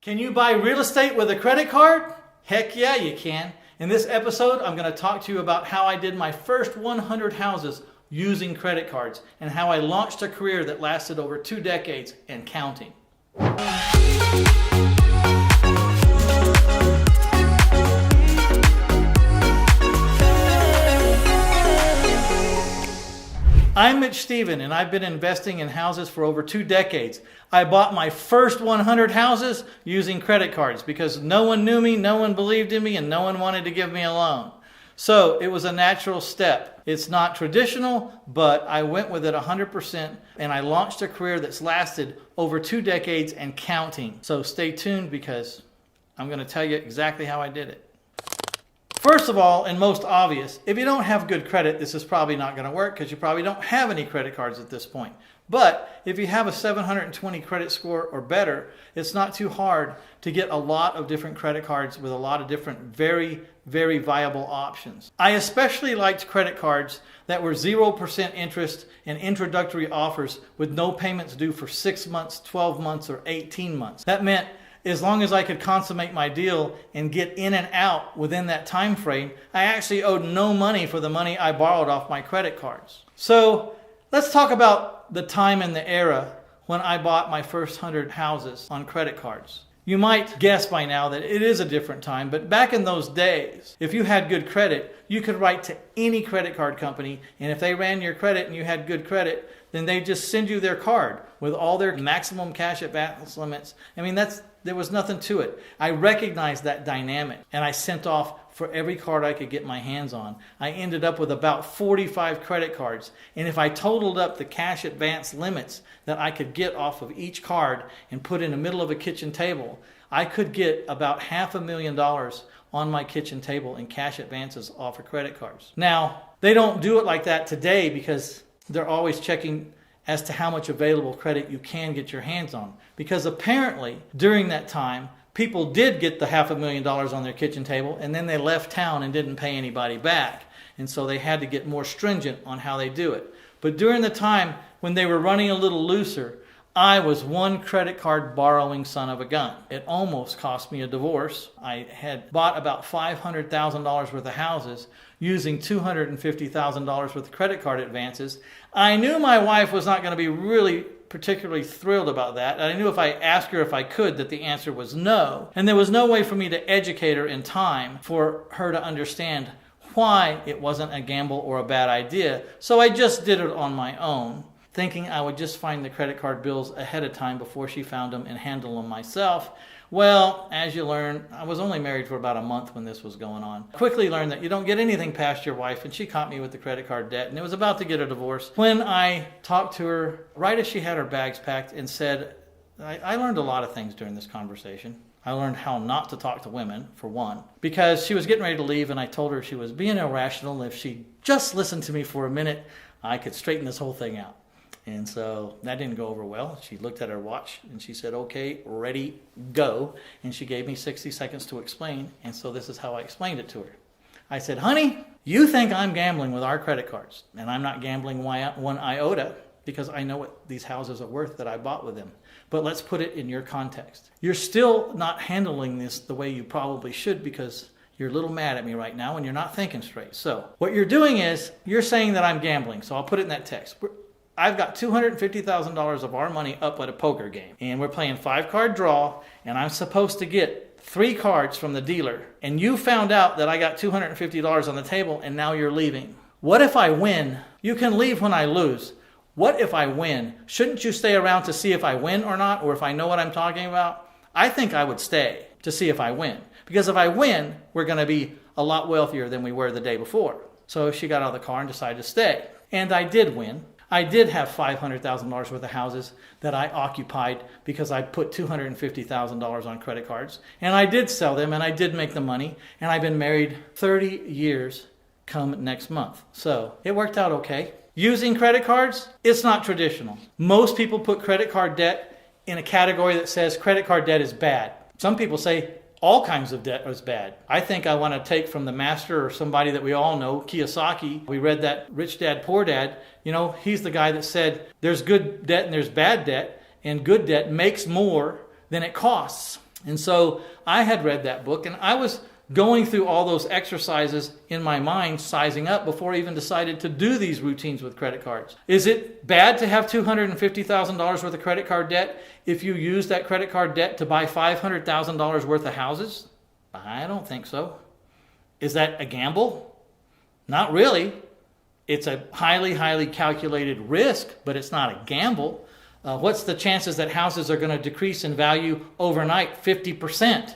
Can you buy real estate with a credit card? Heck yeah, you can. In this episode, I'm going to talk to you about how I did my first 100 houses using credit cards and how I launched a career that lasted over 2 decades and counting. I'm Mitch Stephen, and I've been investing in houses for over 2 decades. I bought my first 100 houses using credit cards because no one knew me, no one believed in me, and no one wanted to give me a loan. So it was a natural step. It's not traditional, but I went with it 100%, and I launched a career that's lasted over 2 decades and counting. So stay tuned because I'm going to tell you exactly how I did it. First of all, and most obvious, if you don't have good credit, this is probably not going to work because you probably don't have any credit cards at this point. But if you have a 720 credit score or better, it's not too hard to get a lot of different credit cards with a lot of different very viable options. I especially liked credit cards that were 0% interest and introductory offers with no payments due for 6 months, 12 months, or 18 months. That meant as long as I could consummate my deal and get in and out within that time frame, I actually owed no money for the money I borrowed off my credit cards. So let's talk about the time and the era when I bought my first 100 houses on credit cards. You might guess by now that it is a different time, but back in those days, if you had good credit, you could write to any credit card company, and if they ran your credit and you had good credit, then they'd just send you their card with all their maximum cash advance limits. I mean, there was nothing to it. I recognized that dynamic, and I sent off for every card I could get my hands on. I ended up with about 45 credit cards, and if I totaled up the cash advance limits that I could get off of each card and put in the middle of a kitchen table, I could get about $500,000 on my kitchen table in cash advances off of credit cards. Now, they don't do it like that today because they're always checking as to how much available credit you can get your hands on. Because apparently, during that time, people did get the $500,000 on their kitchen table and then they left town and didn't pay anybody back. And so they had to get more stringent on how they do it. But during the time when they were running a little looser, I was one credit card borrowing son of a gun. It almost cost me a divorce. I had bought about $500,000 worth of houses using $250,000 worth of credit card advances. I knew my wife was not going to be really particularly thrilled about that. I knew if I asked her if I could that the answer was no. And there was no way for me to educate her in time for her to understand why it wasn't a gamble or a bad idea. So I just did it on my own, thinking I would just find the credit card bills ahead of time before she found them and handle them myself. Well, as you learn, I was only married for about a month when this was going on. Quickly learned that you don't get anything past your wife, and she caught me with the credit card debt, and it was about to get a divorce when I talked to her right as she had her bags packed and said, I learned a lot of things during this conversation. I learned how not to talk to women, for one, because she was getting ready to leave, and I told her she was being irrational. If she just listened to me for a minute, I could straighten this whole thing out. And so that didn't go over well. She looked at her watch and she said, okay, ready, go. And she gave me 60 seconds to explain. And so this is how I explained it to her. I said, honey, you think I'm gambling with our credit cards. And I'm not gambling one iota because I know what these houses are worth that I bought with them. But let's put it in your context. You're still not handling this the way you probably should because you're a little mad at me right now and you're not thinking straight. So what you're doing is you're saying that I'm gambling. So I'll put it in that text. I've got $250,000 of our money up at a poker game, and we're playing 5-card draw, and I'm supposed to get 3 cards from the dealer, and you found out that I got $250 on the table, and now you're leaving. What if I win? You can leave when I lose. What if I win? Shouldn't you stay around to see if I win or not, or if I know what I'm talking about? I think I would stay to see if I win, because if I win, we're going to be a lot wealthier than we were the day before. So she got out of the car and decided to stay, and I did win. I did have $500,000 worth of houses that I occupied because I put $250,000 on credit cards. And I did sell them and I did make the money. And I've been married 30 years come next month. So it worked out okay. Using credit cards, it's not traditional. Most people put credit card debt in a category that says credit card debt is bad. Some people say all kinds of debt is bad. I think I want to take from the master or somebody that we all know, Kiyosaki. We read that Rich Dad, Poor Dad. You know, he's the guy that said there's good debt and there's bad debt, and good debt makes more than it costs. And so I had read that book, and I was going through all those exercises in my mind, sizing up before I even decided to do these routines with credit cards. Is it bad to have $250,000 worth of credit card debt if you use that credit card debt to buy $500,000 worth of houses? I don't think so. Is that a gamble? Not really. It's a highly, highly calculated risk, but it's not a gamble. What's the chances that houses are going to decrease in value overnight? 50%.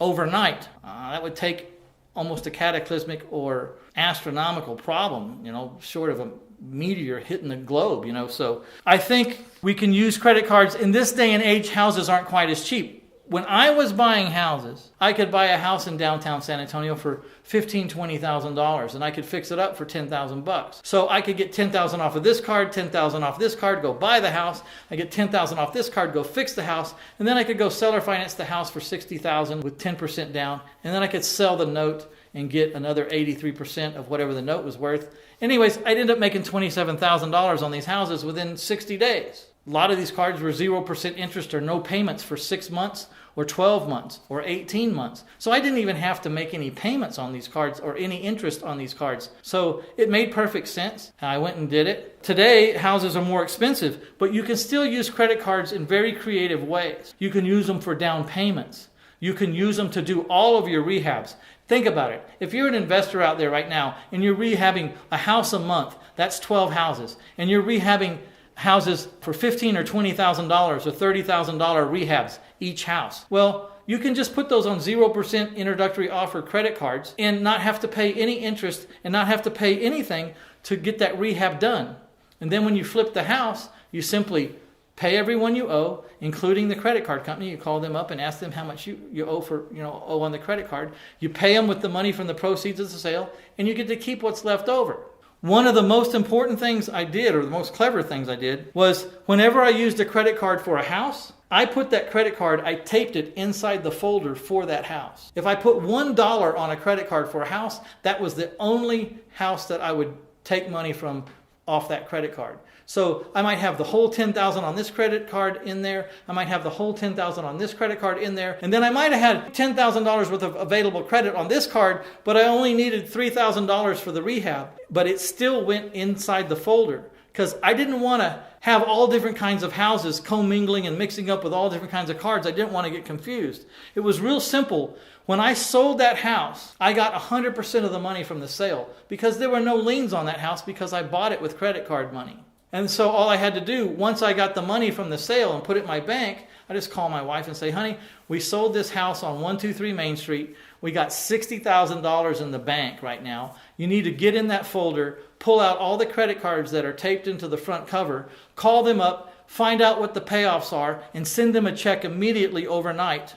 Overnight. That would take almost a cataclysmic or astronomical problem, short of a meteor hitting the globe, So I think we can use credit cards. In this day and age, houses aren't quite as cheap. When I was buying houses, I could buy a house in downtown San Antonio for $15,000, $20,000, and I could fix it up for $10,000. So I could get $10,000 off of this card, $10,000 off this card, go buy the house. I get $10,000 off this card, go fix the house, and then I could go seller finance the house for $60,000 with 10% down, and then I could sell the note and get another 83% of whatever the note was worth. Anyways, I'd end up making $27,000 on these houses within 60 days. A lot of these cards were 0% interest or no payments for 6 months or 12 months or 18 months. So I didn't even have to make any payments on these cards or any interest on these cards. So it made perfect sense. I went and did it. Today, houses are more expensive, but you can still use credit cards in very creative ways. You can use them for down payments. You can use them to do all of your rehabs. Think about it. If you're an investor out there right now and you're rehabbing a house a month, that's 12 houses, and you're rehabbing houses for $15,000 or $20,000 or $30,000 rehabs each house. Well, you can just put those on 0% introductory offer credit cards and not have to pay any interest and not have to pay anything to get that rehab done. And then when you flip the house, you simply pay everyone you owe, including the credit card company. You call them up and ask them how much you owe on the credit card. You pay them with the money from the proceeds of the sale, and you get to keep what's left over. One of the most important things I did, or the most clever things I did, was whenever I used a credit card for a house, I put that credit card, I taped it inside the folder for that house. If I put $1 on a credit card for a house, that was the only house that I would take money from off that credit card. So I might have the whole $10,000 on this credit card in there. I might have the whole $10,000 on this credit card in there. And then I might have had $10,000 worth of available credit on this card, but I only needed $3,000 for the rehab. But it still went inside the folder because I didn't want to have all different kinds of houses commingling and mixing up with all different kinds of cards. I didn't want to get confused. It was real simple. When I sold that house, I got 100% of the money from the sale because there were no liens on that house because I bought it with credit card money. And so all I had to do, once I got the money from the sale and put it in my bank, I just call my wife and say, honey, we sold this house on 123 Main Street. We got $60,000 in the bank right now. You need to get in that folder, pull out all the credit cards that are taped into the front cover, call them up, find out what the payoffs are, and send them a check immediately overnight.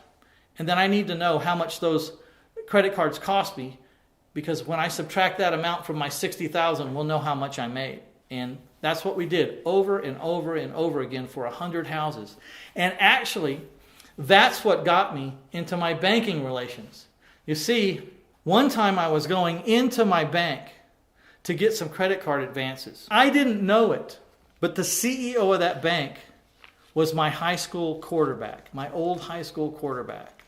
And then I need to know how much those credit cards cost me, because when I subtract that amount from my $60,000, we'll know how much I made. And that's what we did over and over and over again for 100 houses. And actually, that's what got me into my banking relations. You see, one time I was going into my bank to get some credit card advances. I didn't know it, but the CEO of that bank was my high school quarterback, my old high school quarterback.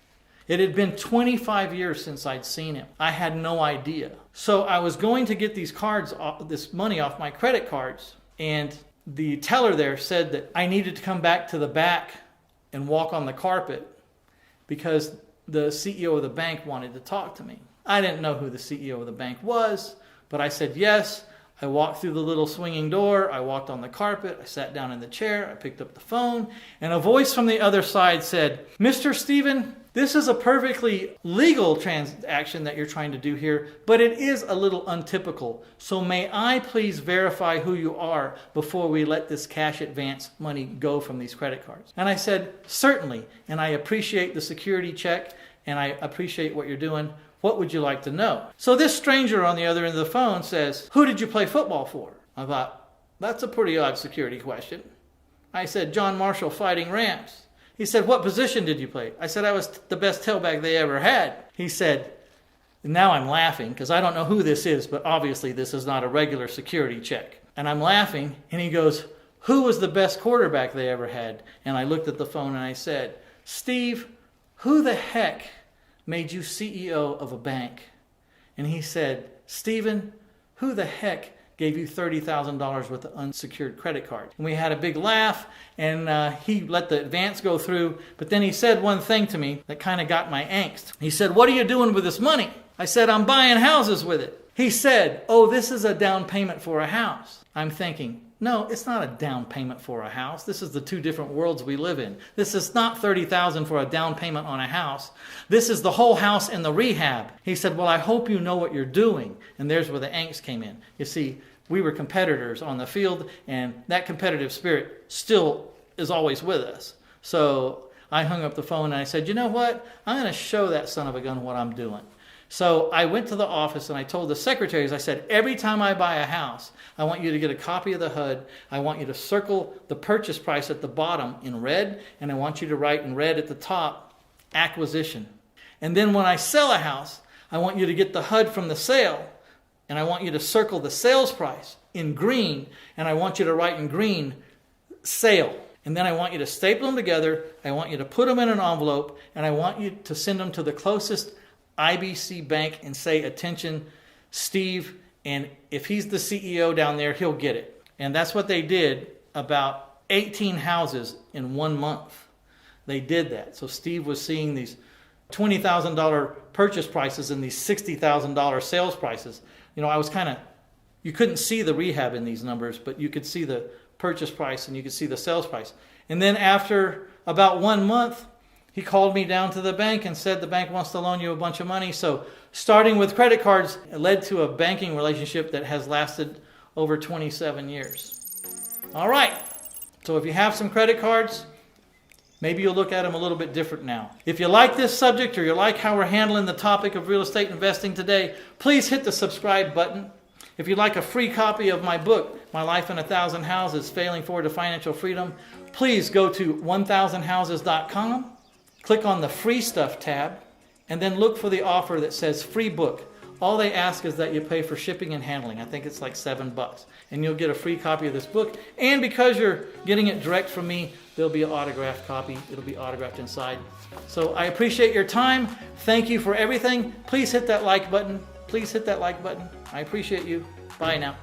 It had been 25 years since I'd seen him. I had no idea. So I was going to get these cards, this money off my credit cards, and the teller there said that I needed to come back to the back and walk on the carpet because the CEO of the bank wanted to talk to me. I didn't know who the CEO of the bank was, but I said yes. I walked through the little swinging door. I walked on the carpet. I sat down in the chair. I picked up the phone, and a voice from the other side said, Mr. Stephen, this is a perfectly legal transaction that you're trying to do here, but it is a little untypical. So may I please verify who you are before we let this cash advance money go from these credit cards? And I said, certainly, and I appreciate the security check, and I appreciate what you're doing. What would you like to know? So this stranger on the other end of the phone says, who did you play football for? I thought, that's a pretty odd security question. I said, John Marshall Fighting Rams. He said, what position did you play? I said, I was the best tailback they ever had. He said, now I'm laughing because I don't know who this is, but obviously this is not a regular security check. And I'm laughing, and he goes, who was the best quarterback they ever had? And I looked at the phone and I said, Steve, who the heck made you CEO of a bank? And he said, Stephen, who the heck gave you $30,000 worth of unsecured credit cards? And we had a big laugh, and he let the advance go through. But then he said one thing to me that kind of got my angst. He said, what are you doing with this money? I said, I'm buying houses with it. He said, oh, this is a down payment for a house. I'm thinking, no, it's not a down payment for a house. This is the two different worlds we live in. This is not $30,000 for a down payment on a house. This is the whole house and the rehab. He said, well, I hope you know what you're doing. And there's where the angst came in. You see, we were competitors on the field, and that competitive spirit still is always with us. So I hung up the phone and I said, you know what? I'm going to show that son of a gun what I'm doing. So I went to the office and I told the secretaries, I said, every time I buy a house, I want you to get a copy of the HUD. I want you to circle the purchase price at the bottom in red, and I want you to write in red at the top, acquisition. And then when I sell a house, I want you to get the HUD from the sale, and I want you to circle the sales price in green, and I want you to write in green, sale. And then I want you to staple them together, I want you to put them in an envelope, and I want you to send them to the closest IBC bank and say, attention, Steve, and if he's the CEO down there, he'll get it. And that's what they did, about 18 houses in 1 month. They did that. So Steve was seeing these $20,000 purchase prices and these $60,000 sales prices. You know, I was you couldn't see the rehab in these numbers, but you could see the purchase price and you could see the sales price. And then after about 1 month, he called me down to the bank and said the bank wants to loan you a bunch of money. So starting with credit cards, it led to a banking relationship that has lasted over 27 years. All right. So if you have some credit cards, maybe you'll look at them a little bit different now. If you like this subject or you like how we're handling the topic of real estate investing today, please hit the subscribe button. If you'd like a free copy of my book, My Life in 1,000 Houses, Failing Forward to Financial Freedom, please go to 1000houses.com. Click on the free stuff tab and then look for the offer that says free book. All they ask is that you pay for shipping and handling. I think it's like $7. And you'll get a free copy of this book. And because you're getting it direct from me, there'll be an autographed copy. It'll be autographed inside. So I appreciate your time. Thank you for everything. Please hit that like button. Please hit that like button. I appreciate you. Bye now.